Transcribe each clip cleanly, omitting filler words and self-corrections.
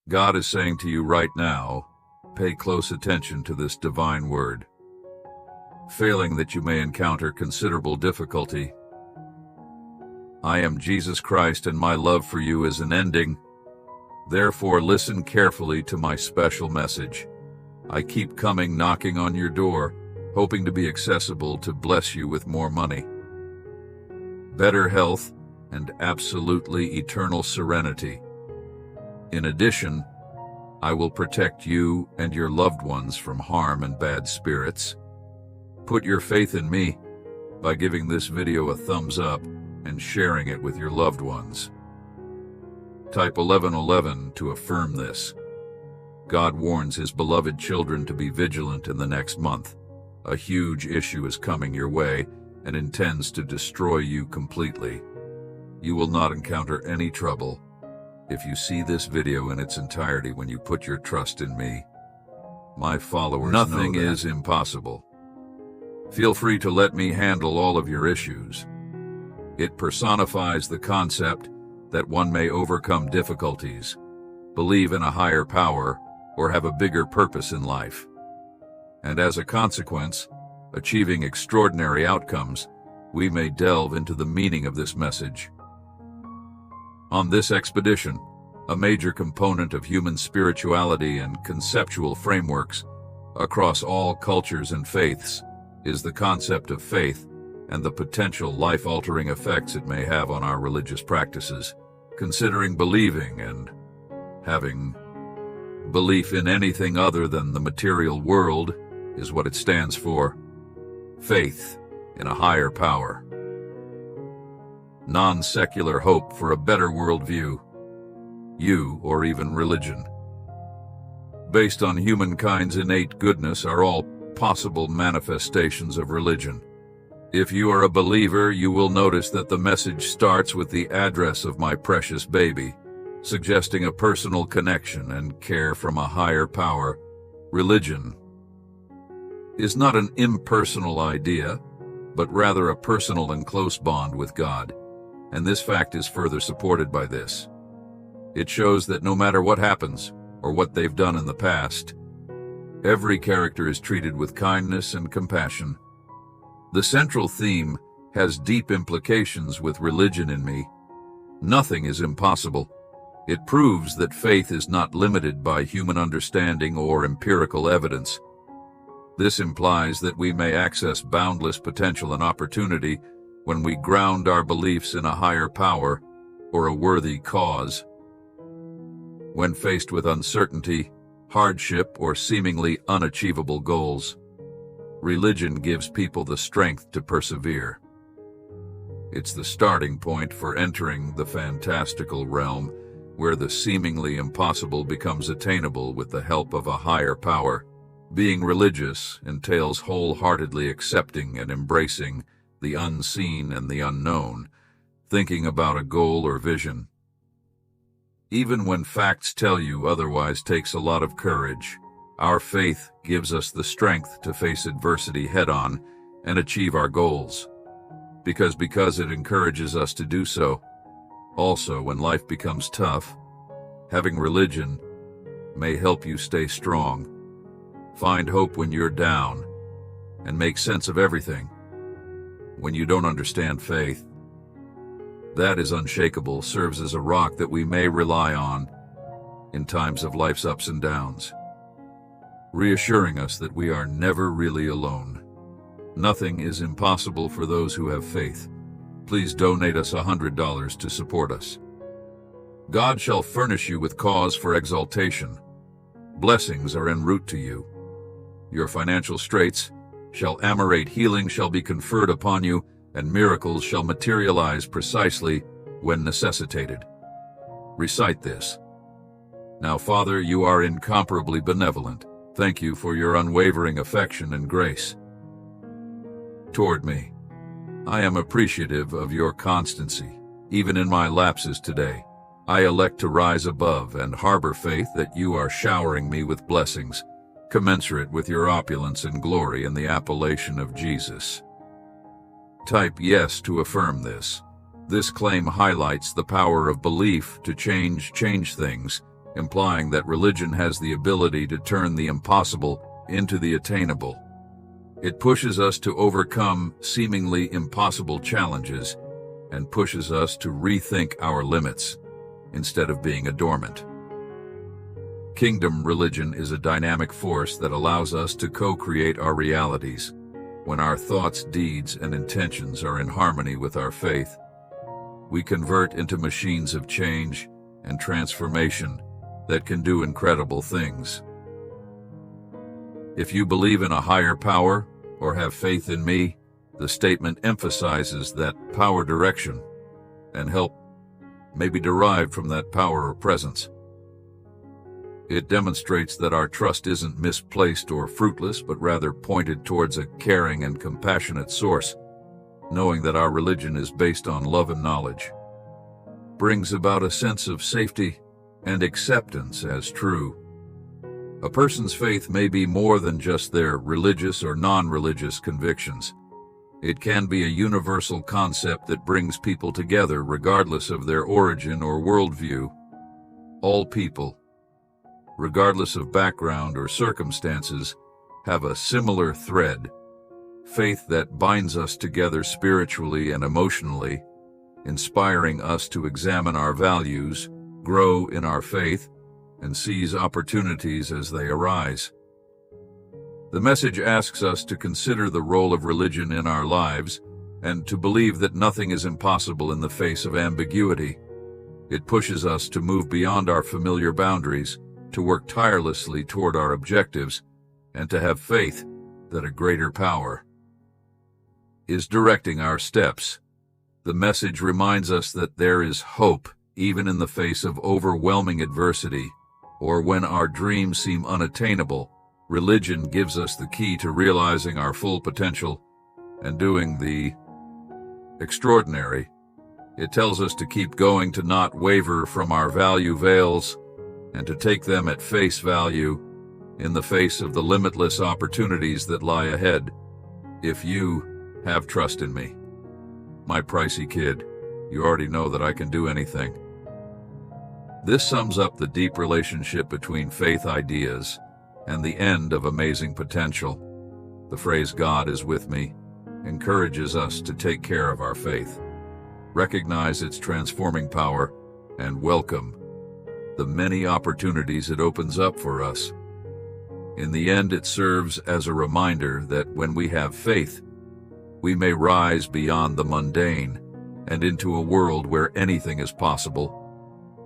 God is saying to you right now, pay close attention to this divine word. Failing that you may encounter considerable difficulty. I am Jesus Christ, and my love for you is unending. Therefore, listen carefully to my special message. I keep coming knocking on your door, hoping to be accessible to bless you with more money, better health, and absolutely eternal serenity. In addition, I will protect you and your loved ones from harm and bad spirits. Put your faith in me by giving this video a thumbs up and sharing it with your loved ones. Type 1111 to affirm this. God warns his beloved children to be vigilant in the next month. A huge issue is coming your way and intends to destroy you completely. You will not encounter any trouble if you see this video in its entirety when you put your trust in me. My followers know nothing is impossible. Feel free to let me handle all of your issues. It personifies the concept that one may overcome difficulties, believe in a higher power, or have a bigger purpose in life. And as a consequence, achieving extraordinary outcomes. We may delve into the meaning of this message. On this expedition, a major component of human spirituality and conceptual frameworks across all cultures and faiths is the concept of faith and the potential life-altering effects it may have on our religious practices. Considering believing and having belief in anything other than the material world is what it stands for. Faith in a higher power. Non-secular hope for a better worldview. You, or even religion, based on humankind's innate goodness, are all possible manifestations of religion. If you are a believer, you will notice that the message starts with the address of my precious baby, suggesting a personal connection and care from a higher power. Religion is not an impersonal idea, but rather a personal and close bond with God, and this fact is further supported by this. It shows that no matter what happens, or what they've done in the past, every character is treated with kindness and compassion. The central theme has deep implications with religion in me. Nothing is impossible. It proves that faith is not limited by human understanding or empirical evidence. This implies that we may access boundless potential and opportunity when we ground our beliefs in a higher power or a worthy cause. When faced with uncertainty, hardship, or seemingly unachievable goals, religion gives people the strength to persevere. It's the starting point for entering the fantastical realm, where the seemingly impossible becomes attainable with the help of a higher power. Being religious entails wholeheartedly accepting and embracing the unseen and the unknown, thinking about a goal or vision. Even when facts tell you otherwise takes a lot of courage, our faith gives us the strength to face adversity head-on and achieve our goals. Because it encourages us to do so. Also, when life becomes tough, having religion may help you stay strong, find hope when you're down, and make sense of everything. When you don't understand faith, that is unshakable, serves as a rock that we may rely on in times of life's ups and downs, reassuring us that we are never really alone. Nothing is impossible for those who have faith. Please donate us $100 to support us. God shall furnish you with cause for exaltation. Blessings are en route to you. Your financial straits shall ameliorate, healing shall be conferred upon you, and miracles shall materialize precisely when necessitated. Recite this. Now, Father, you are incomparably benevolent. Thank you for your unwavering affection and grace toward me. I am appreciative of your constancy, even in my lapses today. I elect to rise above and harbor faith that you are showering me with blessings, commensurate with your opulence and glory in the appellation of Jesus. Type yes to affirm this. This claim highlights the power of belief to change things implying that religion has the ability to turn the impossible into the attainable. It pushes us to overcome seemingly impossible challenges and pushes us to rethink our limits instead of being dormant. Kingdom religion is a dynamic force that allows us to co-create our realities when our thoughts, deeds, and intentions are in harmony with our faith. We convert into machines of change and transformation that can do incredible things. If you believe in a higher power or have faith in me, the statement emphasizes that power, direction, and help may be derived from that power or presence. It demonstrates that our trust isn't misplaced or fruitless, but rather pointed towards a caring and compassionate source. Knowing that our religion is based on love and knowledge brings about a sense of safety and acceptance as true. A person's faith may be more than just their religious or non-religious convictions. It can be a universal concept that brings people together regardless of their origin or worldview. All people, regardless of background or circumstances, have a similar thread, faith that binds us together spiritually and emotionally, inspiring us to examine our values, grow in our faith, and seize opportunities as they arise. The message asks us to consider the role of religion in our lives and to believe that nothing is impossible in the face of ambiguity. It pushes us to move beyond our familiar boundaries, to work tirelessly toward our objectives, and to have faith that a greater power is directing our steps. The message reminds us that there is hope even in the face of overwhelming adversity, or when our dreams seem unattainable. Religion gives us the key to realizing our full potential and doing the extraordinary. It tells us to keep going, to not waver from our value veils, and to take them at face value in the face of the limitless opportunities that lie ahead. If you have trust in me, my pricey kid, you already know that I can do anything. This sums up the deep relationship between faith ideas and the end of amazing potential. The phrase "God is with me" encourages us to take care of our faith, recognize its transforming power, and welcome the many opportunities it opens up for us. In the end, it serves as a reminder that when we have faith, we may rise beyond the mundane and into a world where anything is possible.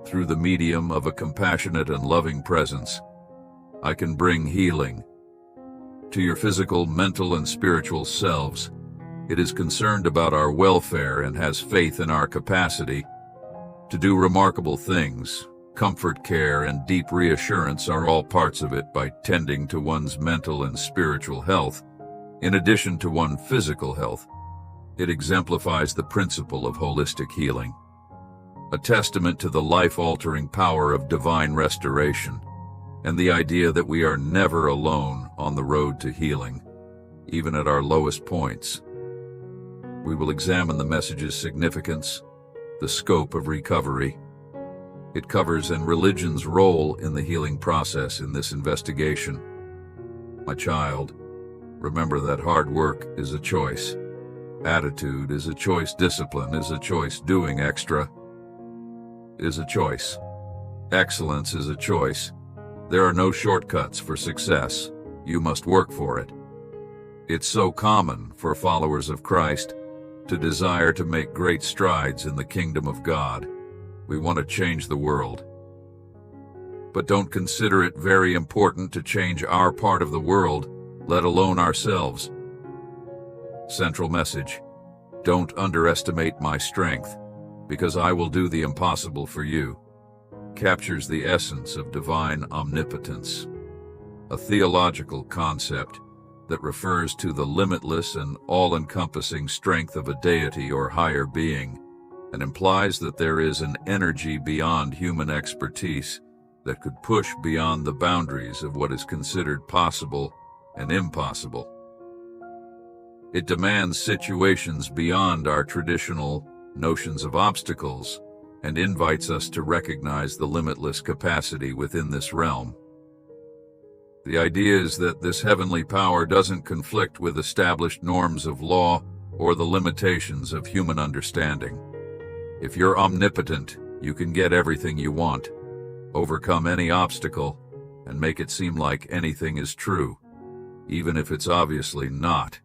Through the medium of a compassionate and loving presence, I can bring healing to your physical, mental, and spiritual selves. It is concerned about our welfare and has faith in our capacity to do remarkable things. Comfort, care, and deep reassurance are all parts of it. By tending to one's mental and spiritual health, in addition to one's physical health, it exemplifies the principle of holistic healing, a testament to the life-altering power of divine restoration, and the idea that we are never alone on the road to healing, even at our lowest points. We will examine the message's significance, the scope of recovery it covers, and religion's role in the healing process in this investigation. My child, remember that hard work is a choice. Attitude is a choice. Discipline is a choice. Doing extra is a choice. Excellence is a choice. There are no shortcuts for success. You must work for it. It's so common for followers of Christ to desire to make great strides in the kingdom of God. We want to change the world, but don't consider it very important to change our part of the world, let alone ourselves. Central message: don't underestimate my strength, because I will do the impossible for you. Captures the essence of divine omnipotence, a theological concept that refers to the limitless and all-encompassing strength of a deity or higher being, and implies that there is an energy beyond human expertise that could push beyond the boundaries of what is considered possible and impossible. It demands situations beyond our traditional notions of obstacles and invites us to recognize the limitless capacity within this realm. The idea is that this heavenly power doesn't conflict with established norms of law or the limitations of human understanding. If you're omnipotent, you can get everything you want, overcome any obstacle, and make it seem like anything is true, even if it's obviously not.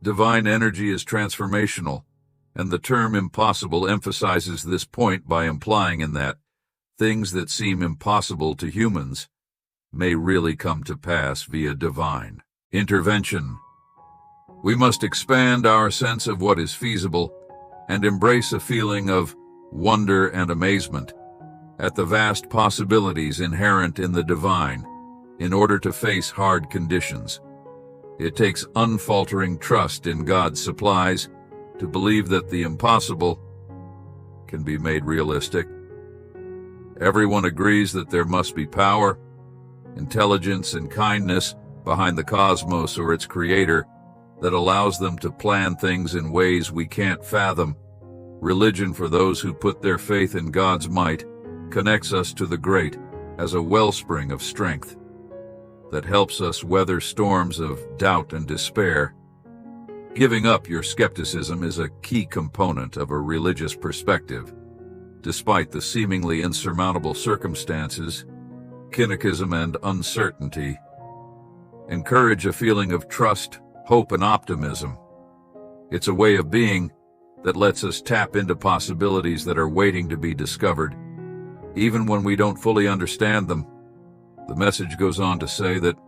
Divine energy is transformational, and the term impossible emphasizes this point by implying in that things that seem impossible to humans may really come to pass via divine intervention. We must expand our sense of what is feasible and embrace a feeling of wonder and amazement at the vast possibilities inherent in the divine in order to face hard conditions. It takes unfaltering trust in God's supplies to believe that the impossible can be made realistic. Everyone agrees that there must be power, intelligence, and kindness behind the cosmos or its creator that allows them to plan things in ways we can't fathom. Religion, for those who put their faith in God's might, connects us to the great as a wellspring of strength that helps us weather storms of doubt and despair. Giving up your skepticism is a key component of a religious perspective. Despite the seemingly insurmountable circumstances, cynicism and uncertainty encourage a feeling of trust, hope, and optimism. It's a way of being that lets us tap into possibilities that are waiting to be discovered, even when we don't fully understand them. The message goes on to say that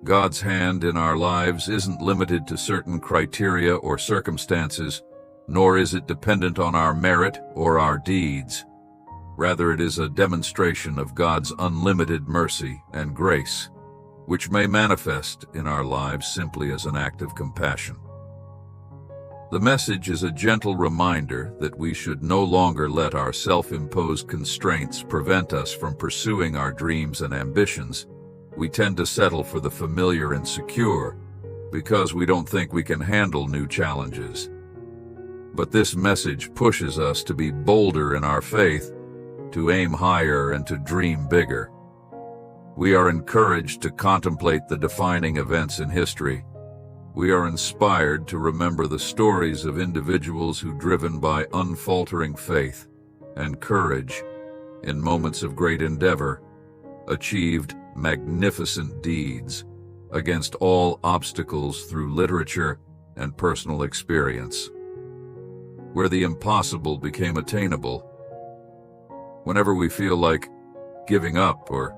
God's hand in our lives isn't limited to certain criteria or circumstances, nor is it dependent on our merit or our deeds. Rather, it is a demonstration of God's unlimited mercy and grace, which may manifest in our lives simply as an act of compassion. The message is a gentle reminder that we should no longer let our self-imposed constraints prevent us from pursuing our dreams and ambitions. We tend to settle for the familiar and secure because we don't think we can handle new challenges. But this message pushes us to be bolder in our faith, to aim higher, and to dream bigger. We are encouraged to contemplate the defining events in history. We are inspired to remember the stories of individuals who, driven by unfaltering faith and courage in moments of great endeavor, achieved magnificent deeds against all obstacles through literature and personal experience. Where the impossible became attainable. Whenever we feel like giving up or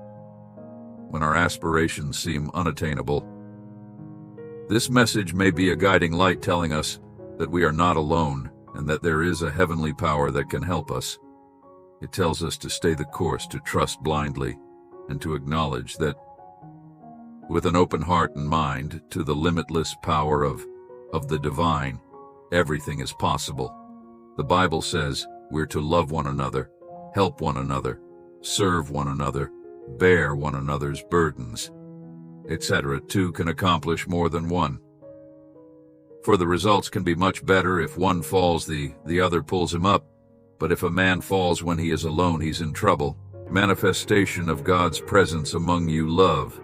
when our aspirations seem unattainable, this message may be a guiding light telling us that we are not alone and that there is a heavenly power that can help us. It tells us to stay the course, to trust blindly, and to acknowledge that with an open heart and mind to the limitless power of the divine, everything is possible. The Bible says we're to love one another, help one another, serve one another, bear one another's burdens, etc. Two can accomplish more than one. For the results can be much better if one falls, the other pulls him up. But if a man falls when he is alone, he's in trouble. Manifestation of God's presence among you, love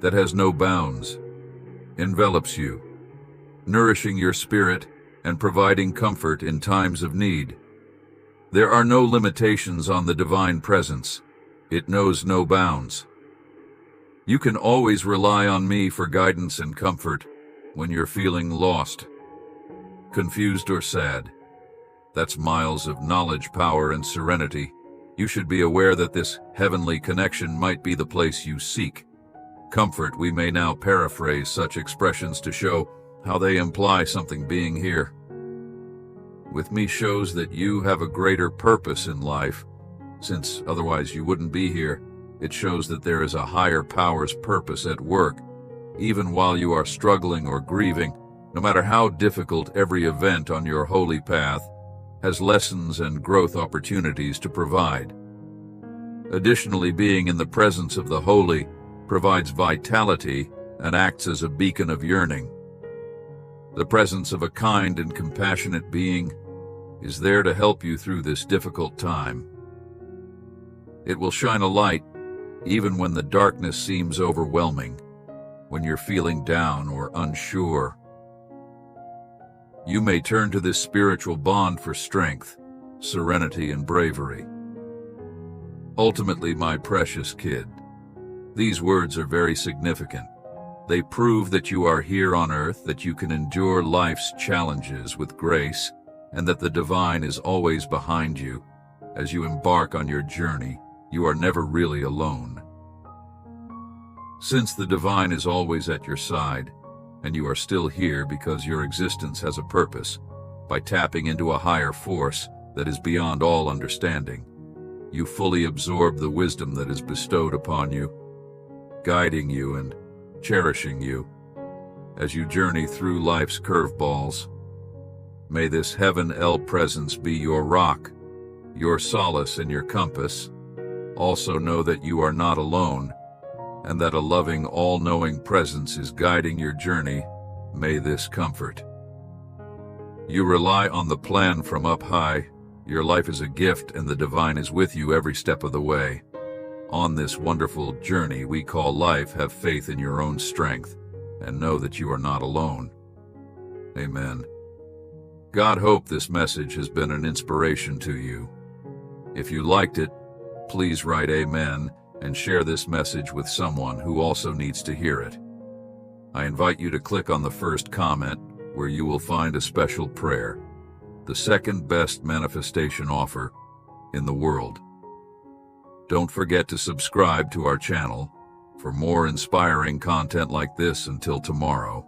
that has no bounds, envelops you, nourishing your spirit and providing comfort in times of need. There are no limitations on the divine presence. It knows no bounds. You can always rely on me for guidance and comfort when you're feeling lost, confused, or sad. That's miles of knowledge, power, and serenity. You should be aware that this heavenly connection might be the place you seek. Comfort, we may now paraphrase such expressions to show how they imply something. Being here with me shows that you have a greater purpose in life, since otherwise you wouldn't be here. It shows that there is a higher power's purpose at work, even while you are struggling or grieving. No matter how difficult, every event on your holy path has lessons and growth opportunities to provide. Additionally, being in the presence of the holy provides vitality and acts as a beacon of yearning. The presence of a kind and compassionate being is there to help you through this difficult time. It will shine a light even when the darkness seems overwhelming, when you're feeling down or unsure. You may turn to this spiritual bond for strength, serenity, and bravery. Ultimately, my precious kid, these words are very significant. They prove that you are here on earth, that you can endure life's challenges with grace, and that the divine is always behind you. As you embark on your journey, you are never really alone. Since the divine is always at your side, and you are still here because your existence has a purpose, by tapping into a higher force that is beyond all understanding, you fully absorb the wisdom that is bestowed upon you, guiding you and cherishing you as you journey through life's curveballs. May this heaven-el presence be your rock, your solace, and your compass. Also know that you are not alone, and that a loving, all-knowing presence is guiding your journey. May this comfort. You rely on the plan from up high. Your life is a gift, and the divine is with you every step of the way. On this wonderful journey we call life, have faith in your own strength, and know that you are not alone. Amen. God hope this message has been an inspiration to you. If you liked it, please write Amen and share this message with someone who also needs to hear it. I invite you to click on the first comment where you will find a special prayer, the second best manifestation offer in the world. Don't forget to subscribe to our channel for more inspiring content like this. Until tomorrow.